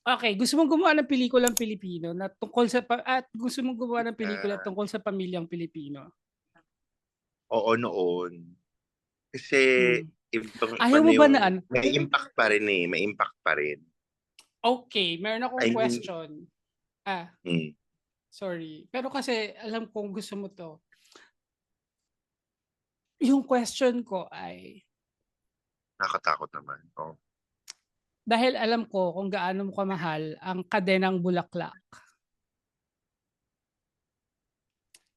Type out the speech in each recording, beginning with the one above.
Okay, gusto mong gumawa ng pelikulang Pilipino na tungkol sa at gusto mong gumawa ng pelikula Ah, tungkol sa pamilyang Pilipino? oo noon. Kasi Hmm. ibang-iba Ayaw na mo ba yung na ano may impact pa rin, eh, may impact pa rin. okay, meron akong I mean question. Ah, hmm, sorry. Pero kasi alam kong gusto mo 'to. Yung question ko ay, nakakatakot naman, oh. dahil alam ko kung gaano mo kamahal ang Kadenang Bulaklak,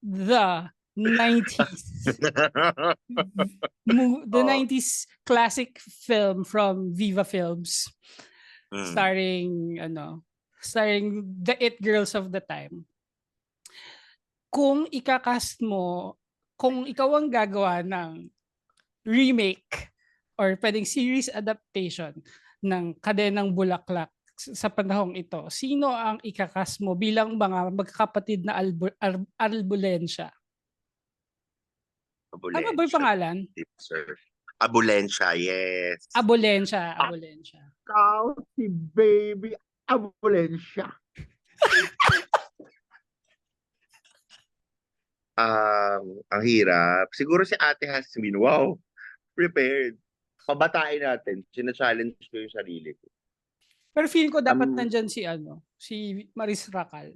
the 90s the Oo, 90s classic film from Viva Films hmm. starring the it girls of the time. Kung ika-cast mo, kung ikaw ang gagawa ng remake or puwedeng series adaptation ng Kadenang Bulaklak sa panahong ito, sino ang ika-cast mo bilang mga magkakapatid na Albulensya? Tama ba yung Abulensya, pangalan? deep sir. Abulensya, yes. Abulensya, Abulensya. Ikaw, si Baby Abulensya. Ang hirap. Siguro si Ate Hasmin, wow, prepared. Pabatain natin, china-challenge ko yung sarili ko. Pero feeling ko dapat Um, nandiyan si Maris Racal.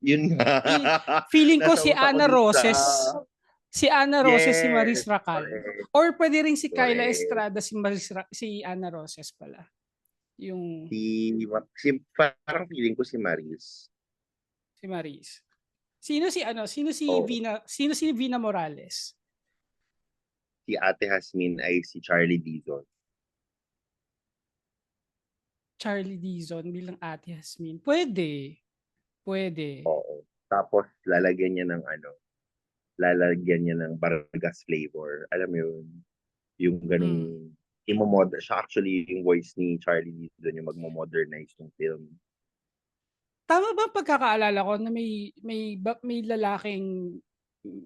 Yun nga. Feeling ko Nasa utak ko din siya. Si Ana Roses, si Maris Yes, Racal. correct, Or pwede rin si Kyla correct. Estrada, si Ana Roses pala. Yung Parang feeling ko si Maris. si Maris. Sino si ano? Oo. Sino si Vina Morales? Si Ate Hasmin ay si Charlie Dizon. Charlie Dizon bilang Ate Yasmin. Pwede. Pwede. Oo. Tapos lalagyan niya ng Bargas flavor. Alam mo yun, yung Mm. ganung siya actually yung voice ni Charlie Dizon yung magmo-modernize ng film. Tama ba ang pagkakaalala ko na may lalaking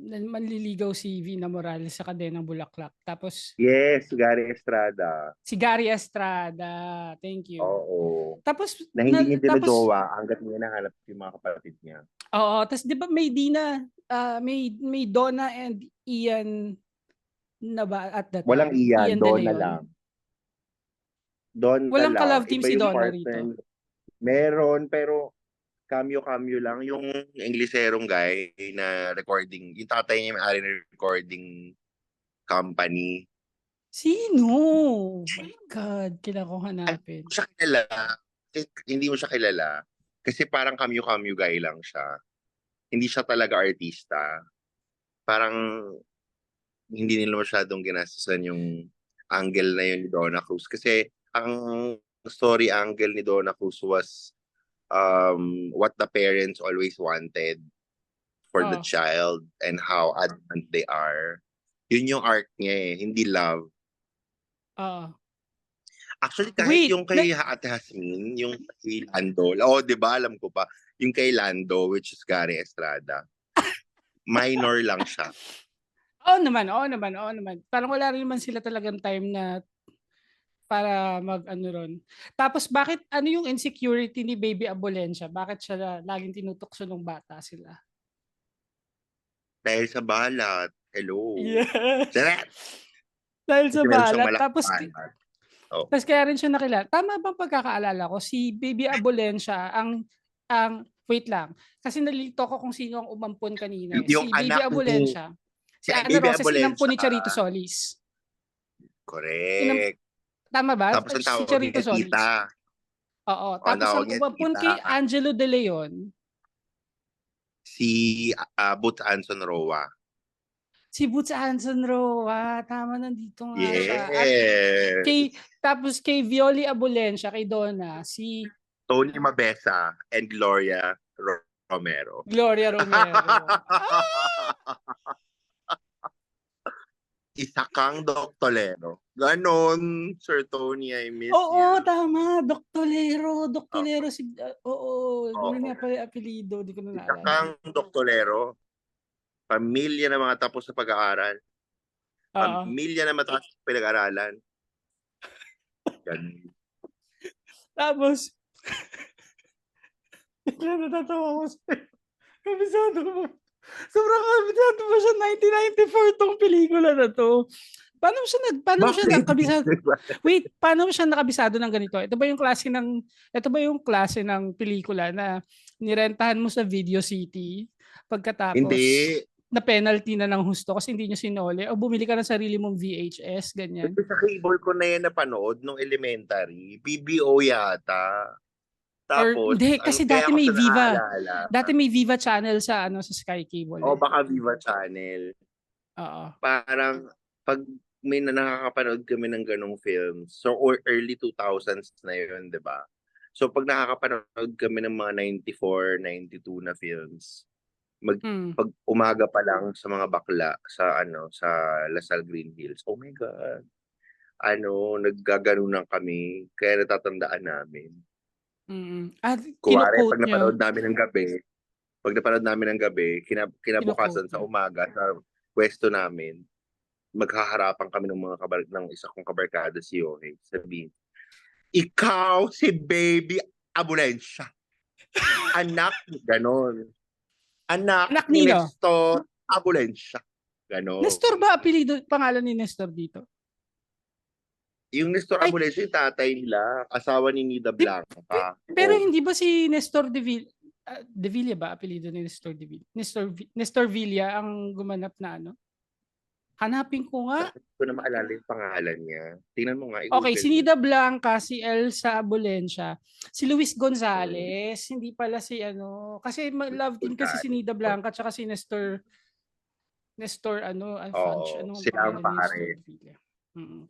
manliligaw si Vina Morales sa Kadenang Bulaklak. Tapos Yes, si Gary Estrada. si Gary Estrada. Thank you. Oo. Tapos Na hindi niya dinojowa hanggat niya nahanap yung mga kapatid niya. oo, tapos 'di ba may Donna and Ian na ba at the Walang time? Ian, Ian De Donna Leon. lang. Donna Walang lang. ka-love team Iba si yung Donna partner. rito. Meron, pero cameo-cameo lang. Yung Ingleserong guy na recording, yung tatay niya may-ari ng recording company. Sino? Oh my God, kailangan kong Ay, hanapin. hindi mo siya kilala. Hindi mo siya kilala. Kasi parang cameo-cameo guy lang siya. Hindi siya talaga artista. Parang hindi nila masyadong ginastusan yung angle na yun ni Donna Cruz. Kasi ang story angle ni Donna Cruz was what the parents always wanted for the Oo, child and how adamant they are. Yun yung arc niya eh, hindi love. oo. Actually, kahit Wait, yung kay Ate Hasmin, yung kay Lando, oh, di ba, alam ko pa, yung kay Lando, which is Gary Estrada, minor lang siya. oo naman, oo naman, oo naman. Parang wala rin naman sila talagang time na para mag-ano ron. Tapos bakit ano yung insecurity ni Baby Abolensya? Bakit siya laging tinutukso nung bata sila? Dahil sa balat, hello. Yes. Charot! Dahil sa Kasi meron siyang balat. malaking balat. Oh. Tapos kaya rin siya nakilala. Tama bang pagkakaalala ko, si Baby Abolensya wait lang. Kasi nalilito ko kung sino ang umampon kanina eh. Yung Si Baby anak ni, Abolensya, si si Ana Baby Roses, inampon Abolensya, ni Charito Solis. correct. Tama ba? Tapos ang Si tawag Charito niya, Solis. tita. Oo. O, ang Tapos tawag ang niya, umampun tita. kay Angelo De Leon, Si Boots Anson Roa. si Boots Anson Roa. Tama, nandito nga siya. At Yes. tapos kay Violi Abolensya, kay Donna, si Tony Mabesa and Gloria Romero. Gloria Romero. Ah! Isa kang doktolero. Ganon, Sir Tony, I miss Oo, you. tama. Doktolero. Oh, Doktolero oo. Ganun oo. nga pala yung apelido. Di ko na Isa naalala. kang doktolero, pamilya na mga tapos sa pag-aaral, Oo. pamilya na mataas sa pinag-aralan. Ganun. Tapos, natatawa ko sa'yo. Kabisado mo. Sobrang kabisado mo siya, 1994 tong pelikula na to. Paano mo siya Bakit? nakabisado? Wait, paano mo siya nakabisado ng ganito? Ito ba yung klase ng pelikula na nirentahan mo sa Video City pagkatapos Hindi. na penalty na ng husto kasi hindi niyo sinole o bumili ka ng sarili mong VHS, ganyan? Kasi sa cable ko na yan napanood nung elementary. BBO yata. Or Tapos, hindi, kasi kaya dati ko may siya Viva. naaalala. Dati may Viva channel sa sa Sky Cable. O baka Viva Channel. Oo. Parang, pag may nakakapanood kami ng ganong films, so or early 2000s na yun, di ba? So pag nakakapanood kami ng mga 94, 92 na films, pag umaga pa lang sa mga bakla sa sa Lasal Green Hills, oh my God, naggaganunan kami, kaya natatandaan namin. At Kuwari, kino-quote niyo. pag napanood namin ng gabi, kinabukasan sa umaga, sa pwesto namin, maghaharapan kami ng isa kong kabarkada si Yohe. Sabihin, ikaw si Baby Abulensya. Anak ni ganon. Anak ni nino? Nestor Abulensya. Ganon. Nestor ba apelido, pangalan ni Nestor dito? Yung Nestor Ay, Abulensya, yung tatay nila, asawa ni Nida Blanca. Pero hindi ba si Nestor de Villa ba apelido ni Nestor de Villa? Nestor Villa ang gumanap na ano? Hanapin ko nga. Hindi ko na maalala yung pangalan niya. Tingnan mo nga. Okay, si i-Google mo. Nida Blanca, si Elsa Abulencia, si Luis Gonzales, hindi pala si kasi love din kasi si Nida Blanca at si Nestor Alfonso, Oo, anong sila ang pangalan ni Nestor pare. de Villa.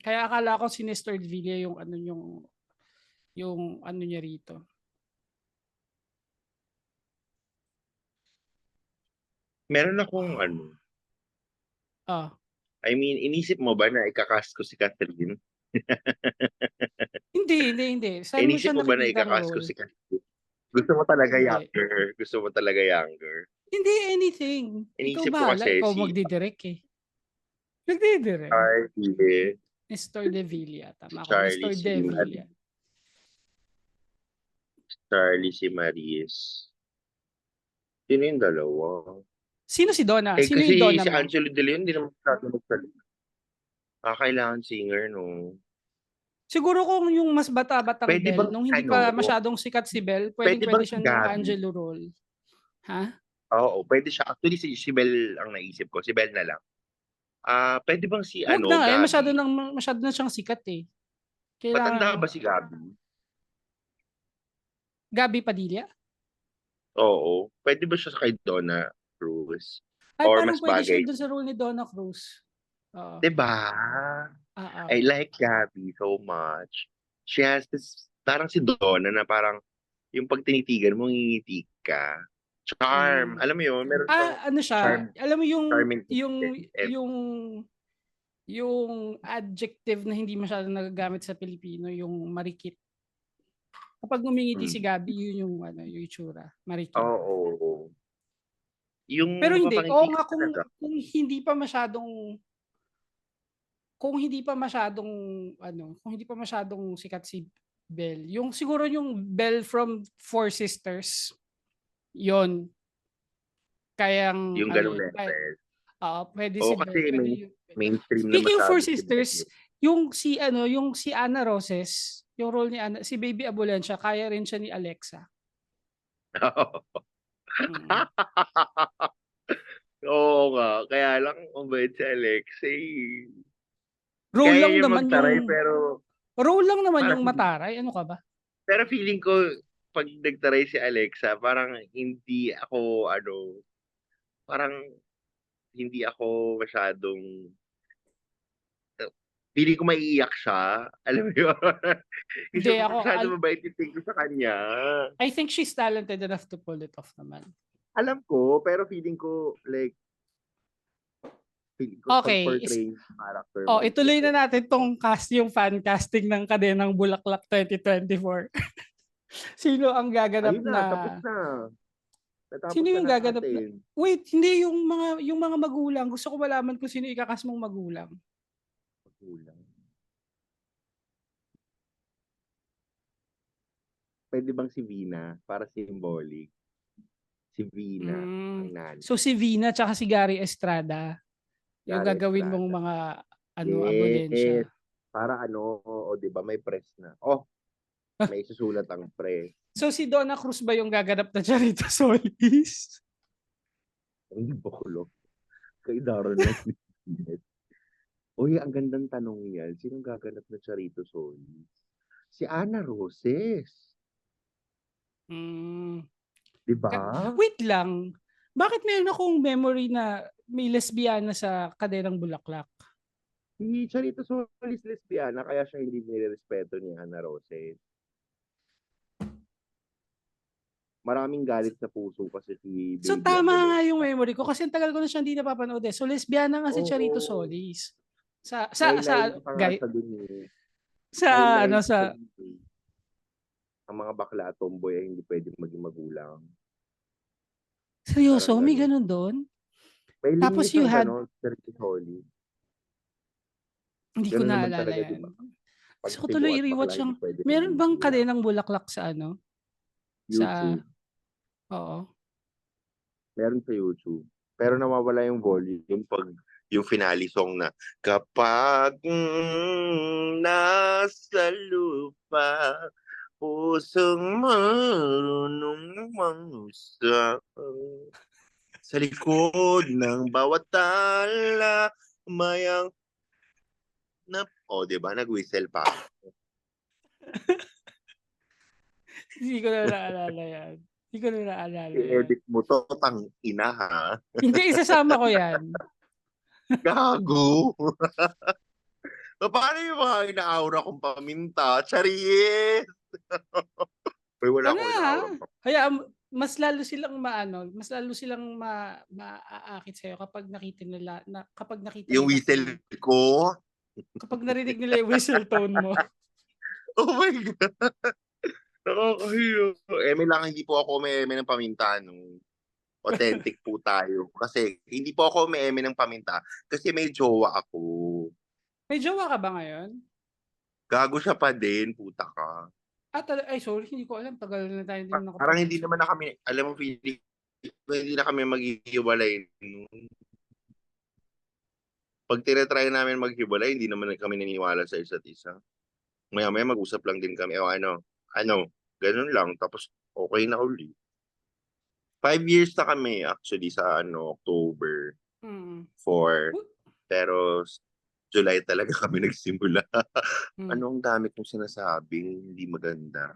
Kaya akala ko si Nestor de Villa yung niya rito. Meron akong I mean, inisip mo ba na ikakast ko si Catherine? Hindi. Saan mo Inisip siya mo ba na nakikita ikakast ko role? si Catherine? Gusto mo talaga Hindi. younger? Gusto mo talaga younger? Hindi, anything. Ikaw Inisip ko bahala. kasi Ikaw si magdidirect eh. Nagdidirect. Charlie, Nestor de Villa. Tama ako. Charlie Nestor de Villa. Charlie si Maris. Sino yung dalawa? Sino si Donna? Sino Kasi yung Donna si mo? Angelo De Leon, hindi naman masyado magsalita. Kailangan singer, no? Siguro kung yung mas bata-batang Pwede Belle, bang nung hindi pa masyadong sikat si Belle, Pwede pwede bang siyang yung Gabi? Angelo role. Ha? Oo, pwede siya. Actually, si Belle ang naisip ko. Si Belle na lang. Pwede bang si Huwag na, Gabi? masyado na siyang sikat eh. Matanda Kailangan, ba si Gabi? Gabi Padilla? Oo. Pwede ba siya kay Donna Cruz? Ay, Or parang mas pwede siya bagay? dun sa role ni Donna Cruz. Oo. Diba? Oo. I like Gabi so much. She has this, parang si Donna na parang yung pag tinitigan mo, ngingiti ka. Charm. Alam mo yun? Meron siyang Ano siya? charm. Alam mo Charming yung adjective na hindi masyadong nagagamit sa Pilipino, yung marikit. Kapag ngumingiti si Gabi, yun yung yung itsura, marikit. Oo. Yung Pero hindi, mapapangiti nga ka talaga. kung hindi pa masyadong sikat si Belle. Yung siguro yung Belle from Four Sisters. Yon. Kayang Yung ganung level. pwede Oo, si kasi Belle. mainstream na Speaking of masyado Four si Sisters, Belle. yung si Ana Roses, yung role ni Ana, si Baby Abulencia, kaya rin siya ni Alexa. Oo nga. Kaya lang, mabait si Alexei. Role Kaya lang niya naman magtaray, yung pero role lang naman parang yung mataray. Ano ka ba? pero feeling ko, pag nagtaray si Alexa, parang hindi ako, parang hindi ako masyadong, feeling ko maiiyak siya. Alam mo yun? Kasi Hindi, masyado mabait yung tingin ko sa kanya. I think she's talented enough to pull it off naman. Alam ko, pero feeling ko, Okay. pag-portray character. Ituloy na natin tong yung fan casting ng Kadenang Bulaklak 2024. Sino ang gaganap Ayun na, tapos na. Natapos Sino yung na gaganap natin. Wait, hindi yung mga magulang. Gusto ko malaman kung sino ikakas mong magulang. pwede bang si Vina para symbolic? Si Vina, ang nanay. So si Vina tsaka si Gary Estrada, yung Gary gagawin mong Estrada. mga Yes. abolensya. Para o di ba may press na. May susulat ang press. So si Donna Cruz ba yung gaganap na Charito Solis? Hindi bakulo. Kay Daron lang. Uy, ang gandang tanong yan. Sinong gaganap na Charito Solis? Si Ana Roses. Mm. Di ba? Wait lang. Bakit meron akong memory na may lesbiana sa Kadenang Bulaklak? Si Charito Solis lesbiana, kaya siya hindi nirespeto ni Ana Roses. Maraming galit sa puso kasi si So Baby tama nga Abolensya. yung memory ko kasi ang tagal ko na siya hindi napapanood eh. So lesbiana nga si Charito Oo. Solis. Lain-lain pa nga sa dun eh. sa Lain-lain ano sa dun eh. Ang mga bakla at tomboy ay hindi pwedeng maging magulang. seryoso, Parang may ganun. ganun doon? May Tapos linis you ang had, gano'n, Charito Solis. hindi ko Ganun naman naalala talaga, di yan. ba? Pag Gusto ko Cebu tuloy at bakla, i-rewatch hindi yung, pwede meron maging bang magulang. Kadenang Bulaklak sa Sa, YouTube. oo. Meron sa YouTube. Pero nawawala yung volume pag yung finale song na kapag nasa lupa pusong marunong mangusap sa likod ng bawat tala mayang di ba? Nag-whistle pa. Hindi ko na naalala yan. Hindi ko na naalala yan. I-edit mo to, tang ina ha. Hindi, isasama ko yan. Gago. Paano yung mga inaaura kong paminta? Charies! Uy, wala Ano akong ha? inaaura pa. Mas lalo silang mas lalo silang maaakit sa'yo kapag nakita nila, kapag nakita Yung nila whistle ko? kapag narinig nila yung whistle tone mo. Oh my God. Nakakahiyo. Eme lang, hindi po ako eme ng paminta. No? Authentic po tayo. Kasi hindi po ako eme ng paminta. Kasi may jowa ako. May jowa ka ba ngayon? Gago siya pa din, puta ka. Ay sorry, hindi ko alam. Tagal na tayo din Parang hindi naman na kami, alam mo, feeling, hindi na kami maghihiwalay. Pag tinatry namin maghiwalay, hindi naman kami naniniwala sa isa't isa. Maya-maya mag-usap lang din kami. O ganun lang. Tapos okay na uli. 5 years na kami actually sa October 4. Pero July talaga kami nagsimula. Ang dami kong sinasabing hindi maganda.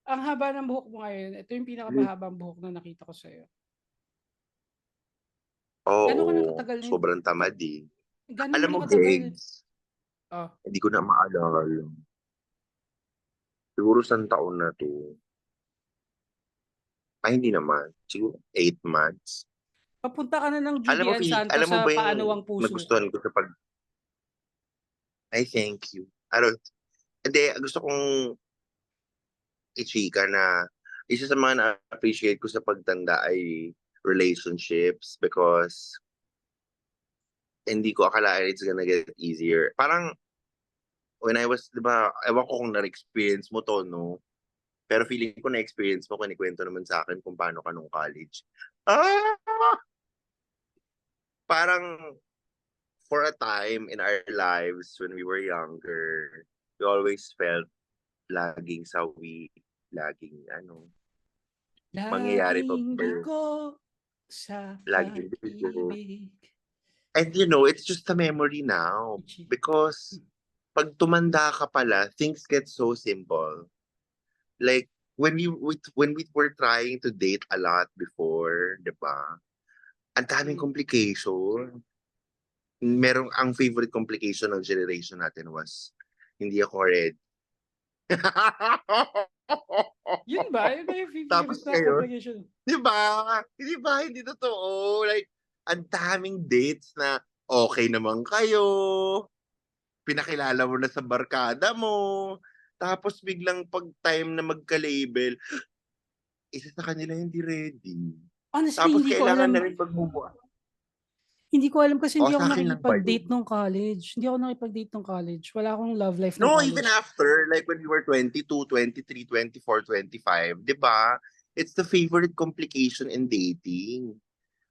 Ang haba ng buhok mo ngayon. Ito yung pinakamahabang buhok na nakita ko sa'yo. Gano'n ka na Oo, katagal sobrang tamad eh. Gano'n Alam mo mo, na katagal? Begs, Oh. hindi ko na maalala. Siguro isang taon na to. Ay, hindi naman. Siguro 8 months. Papunta ka na ng Alam mo, Judy Santos alam mo sa ba Paanawang yung Puso nagustuhan ko sa I thank you. Hindi, gusto kong i-chika na isa sa mga na-appreciate ko sa pagtanda ay relationships because hindi ko akalain it's gonna get easier. Parang when I was, di ba, ewan ko kung na-experience mo to, no? Pero feeling ko na-experience mo, kunikwento naman sa akin kung paano ka nung college. Parang for a time in our lives when we were younger, we always felt laging sawi, laging mangyayari pa Laging ba yun? dugo sa Laging dugo. pag-ibig. And it's just a memory now. Because pag tumanda ka pala, things get so simple. Like, when we were trying to date a lot before, di ba? Ang daming complication. Ang favorite complication ng generation natin was, hindi ako ready. Yun ba? Yun ba yung Tapos favorite na ngayon, complication? di ba? Hindi totoo. Like, ang daming dates na okay naman kayo. Pinakilala mo na sa barkada mo. Tapos biglang pag time na magka-label, isa sa kanila hindi ready. Honestly, Tapos hindi ko kailangan alam. na rin magmumuha. Hindi ko alam kasi O, hindi ako sa akin lang ba nakikipag-date yun? nung college. Hindi ako nakipag-date nung college. Wala akong love life ng No, college. even after, like when we were 22, 23, 24, 25, di ba? It's the favorite complication in dating.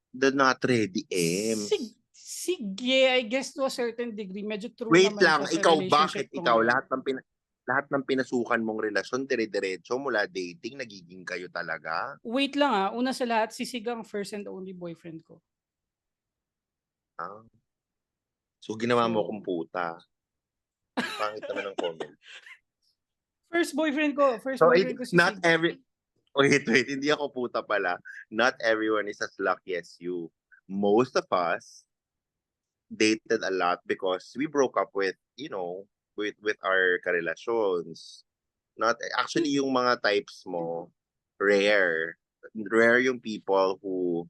The not ready M's. Sige, I guess to a certain degree, medyo true Wait naman lang, siya sa ikaw relationship bakit ko ikaw ngayon. lahat ng pinasukan mong relasyon dire-diretso mula dating nagiging kayo talaga? Wait lang una sa lahat, si Sig ang first and only boyfriend ko. Ah. So ginawa mo So, kong puta. Pangit naman ng comment. first boyfriend ko So si not Sig. wait, hindi ako puta pala. Not everyone is as lucky as you. Most of us dated a lot because we broke up with, with our karelasyons. Not actually yung mga types mo, rare. Rare yung people who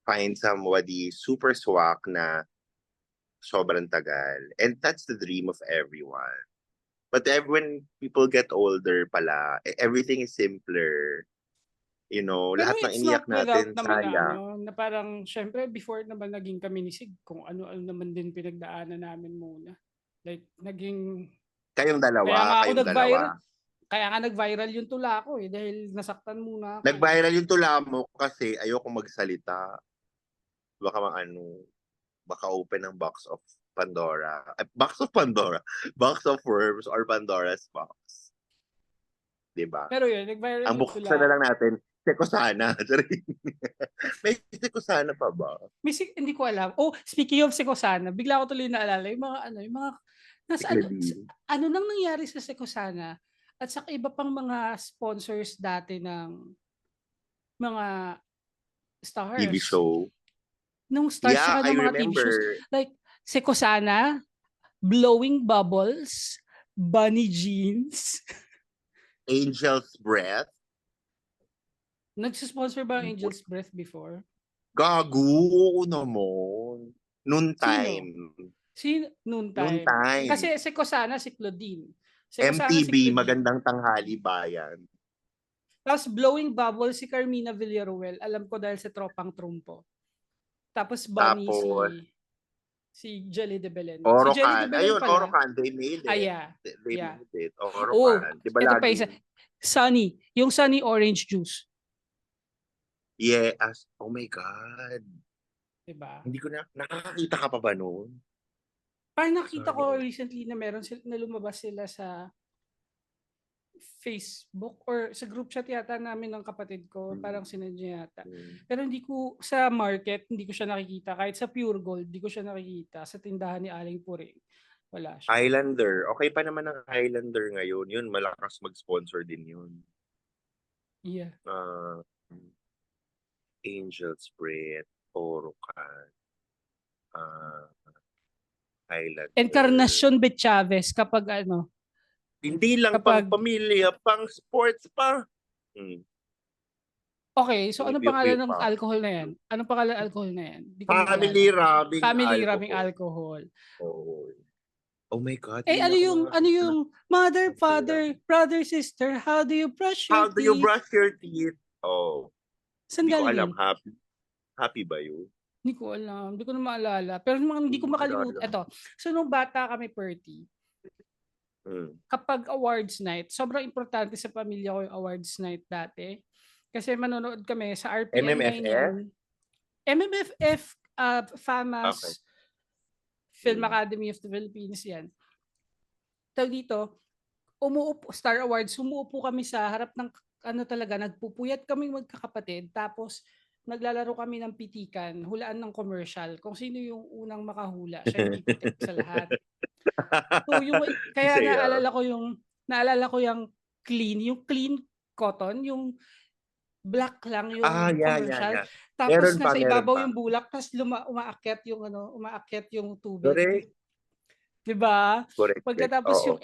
find somebody super swak na sobrang tagal. And that's the dream of everyone. But when people get older pala, everything is simpler. Pero Lahat ng it's iniyak not without natin, naman sayang. na parang, syempre, before naman naging kami ni Sig, kung ano-ano naman din pinagdaanan namin muna. Like, naging... Kayong dalawa, Kaya nga ako kayong dalawa. Kaya nga nag-viral yung tula ko dahil nasaktan muna ako. Nag-viral yung tula mo kasi ayoko magsalita. Baka open ang box of Pandora. Box of Pandora. Box of worms or Pandora's box. Diba? Pero yun, nag-viral Ang yung buksan na tula. lang natin, Sekosana. May Sekosana pa ba? Hindi ko alam. Oh, speaking of Sekosana, bigla ko tuloy naalala yung mga ano nang nangyari sa Sekosana at sa iba pang mga sponsors dati ng mga stars. TV show. Nung stars Yeah, saka I ng mga TV shows. remember. Like, Sekosana, Blowing Bubbles, Bunny Jeans. Angel's Breath. Nagsisponsor ba ang Angel's Breath before? Gago, oo naman. Noon time. Noon Noon time. time. Kasi Sekosana si Claudine. Sekosana si MTV, Claudine. Magandang Tanghali Bayan. Tapos Blowing Bubbles si Carmina Villaruel. Alam ko dahil sa Tropang Trumpo. Tapos Bunny si Jelly de Belen. Si Jelly de Orocan. Belen Ayun, pala. Orocan. They made it. Yeah. They made it. Oh, Orocan. Diba ito pa lagi? isa. Sunny. Yung Sunny Orange Juice. Yes. Oh my God. Diba? Hindi ko nakakakita ka pa ba noon? Parang nakita ko recently na meron na lumabas sila sa Facebook or sa group chat yata namin ng kapatid ko. Parang sinadya yata. Pero hindi ko sa market, hindi ko siya nakikita. Kahit sa Pure Gold, hindi ko siya nakikita. Sa tindahan ni Aling Puring, wala siya. Highlander. Okay pa naman ang Highlander ngayon. Yun, malakas mag-sponsor din yun. Yeah. Angel's Breath, Orocan, Highlander. Encarnacion Bet Chavez kapag Hindi lang pang pamilya, pang sports pa. Okay, so anong pangalan ng alcohol na yan? Anong pangalan ng alcohol na yan? Family rubbing alcohol. Oh my God. Ano yung mother, father, brother, sister, how do you brush your teeth? How do you brush your teeth? Oh. Saan galing alam. yun? Happy ba yun? Hindi ko alam. Hindi ko na maalala. Pero hindi ko makalimutan. Ito. So, nung bata kami, Perty, kapag awards night, sobrang importante sa pamilya ko yung awards night dati. Kasi manonood kami sa RPN 9 MMFF, FAMAS, Film Academy of the Philippines yan. Tawag dito, Star Awards, umuupo kami sa harap ng nagpupuyat kami magkakapatid. Tapos, naglalaro kami ng pitikan, hulaan ng commercial. Kung sino yung unang makahula, siya yung ipitik sa lahat. So, kaya naalala ko yung clean cotton, yung black lang yung commercial. Yeah. Tapos nasa ibabaw yung bulak, tapos umaakyat yung tubig. Correct. Diba? Correct. Pagkatapos yung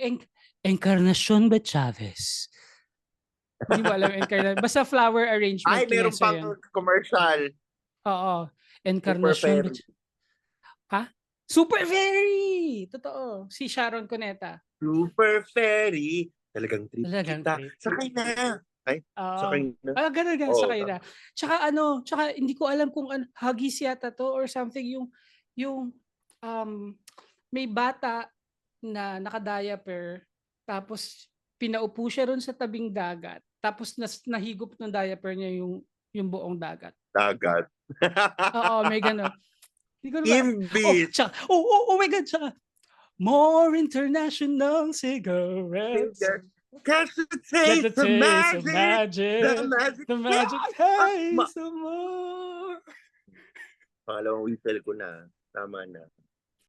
Encarnacion Bet Chavez. Hindi mo alam Encarnacion. Basta flower arrangement. Ay, meron pang commercial. Oo. Encarnacion Bet Chavez. Ha? Super Fairy! Totoo. Si Sharon Cuneta. Super Fairy. Talagang trip kita. Sakay na. Sakay na. Ganun, sakay na. Tsaka hindi ko alam kung Huggies yata to or something, Yung may bata na naka-diaper, tapos pinaupo siya ron sa tabing dagat, tapos nahigop ng diaper niya yung buong dagat. Dagat. Oo, may gano'n. Hindi ko naman, Imbis. oh my God, tsaka, more international cigarettes. Catch the Get the taste of taste of magic. The magic. magic. The magic taste of more. Pangalawang whistle ko na. Tama na.